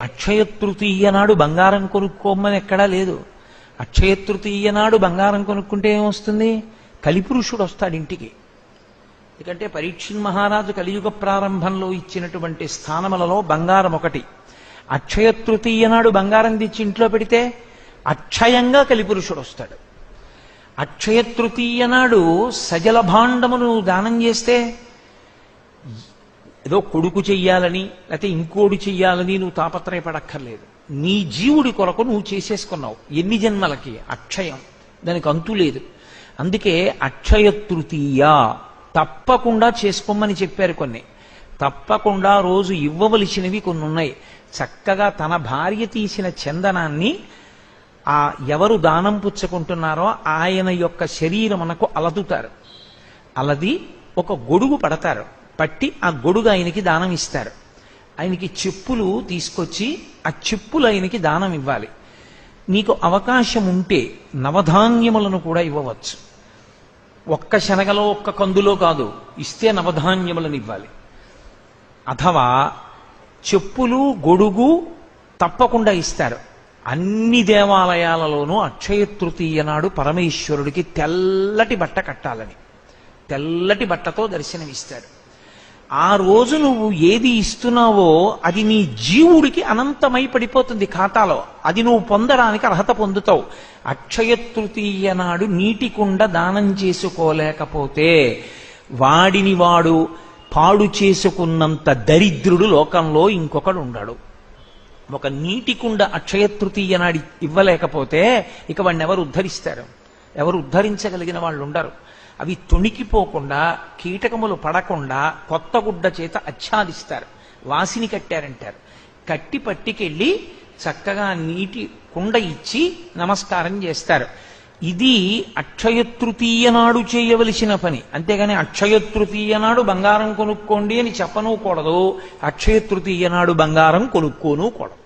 అక్షయ తృతీయ నాడు బంగారం కొనుక్కోమని ఎక్కడా లేదు. అక్షయ తృతీయ నాడు బంగారం కొనుక్కుంటే ఏమొస్తుంది? కలిపురుషుడు వస్తాడు ఇంటికి. ఎందుకంటే పరీక్షిత్ మహారాజు కలియుగ ప్రారంభంలో ఇచ్చినటువంటి స్థానములలో బంగారం ఒకటి. అక్షయ తృతీయ నాడు బంగారం తెచ్చి ఇంట్లో పెడితే అక్షయంగా కలిపురుషుడు వస్తాడు. అక్షయ తృతీయ నాడు సజల భాండమును దానం చేస్తే ఏదో కొడుకు చెయ్యాలని లేకపోతే ఇంకోడు చెయ్యాలని నువ్వు తాపత్రయపడక్కర్లేదు. నీ జీవుడి కొరకు నువ్వు చేసేసుకున్నావు. ఎన్ని జన్మలకి అక్షయం, దానికి అంతు లేదు. అందుకే అక్షయ తృతీయ తప్పకుండా చేసుకోమని చెప్పారు. కొన్ని తప్పకుండా రోజు ఇవ్వవలసినవి కొన్ని ఉన్నాయి. చక్కగా తన భార్య తీసిన చందనాన్ని ఆ ఎవరు దానం పుచ్చుకుంటున్నారో ఆయన యొక్క శరీరమునకు అలదుతారు. అలది ఒక గొడుగు పడతారు. పట్టి ఆ గొడుగు ఆయనకి దానం ఇస్తారు. ఆయనకి చెప్పులు తీసుకొచ్చి ఆ చెప్పులు ఆయనకి దానం ఇవ్వాలి. నీకు అవకాశం ఉంటే నవధాన్యములను కూడా ఇవ్వవచ్చు. ఒక్క శనగలో ఒక్క కందులో కాదు, ఇస్తే నవధాన్యములను ఇవ్వాలి. అథవా చెప్పులు గొడుగు తప్పకుండా ఇస్తారు. అన్ని దేవాలయాలలోనూ అక్షయ తృతీయ నాడు పరమేశ్వరుడికి తెల్లటి బట్ట కట్టాలని, తెల్లటి బట్టతో దర్శనమిస్తాడు. ఆ రోజు నువ్వు ఏది ఇస్తున్నావో అది నీ జీవుడికి అనంతమై పడిపోతుంది ఖాతాలో. అది నువ్వు పొందడానికి అర్హత పొందుతావు. అక్షయ తృతీయ నాడు నీటి కుండ దానం చేసుకోలేకపోతే వాడిని వాడు పాడు చేసుకున్నంత దరిద్రుడు లోకంలో ఇంకొకడు ఉండడు. ఒక నీటి కుండ అక్షయ తృతీయ నాడు ఇవ్వలేకపోతే ఇక వాడిని ఎవరు ఉద్ధరిస్తారు? ఎవరు ఉద్ధరించగలిగిన వాళ్ళు ఉండరు. అవి తొణికిపోకుండా కీటకములు పడకుండా కొత్త గుడ్డ చేత ఆచ్ఛాదిస్తారు. వాసిని కట్టారంటారు. కట్టి పట్టికెళ్ళి చక్కగా నీటి కుండ ఇచ్చి నమస్కారం చేస్తారు. ఇది అక్షయ తృతీయ నాడు చేయవలసిన పని. అంతేగాని అక్షయ తృతీయ నాడు బంగారం కొనుక్కోండి అని చెప్పనూకూడదు. అక్షయ తృతీయ నాడు బంగారం కొనుక్కోనూకూడదు.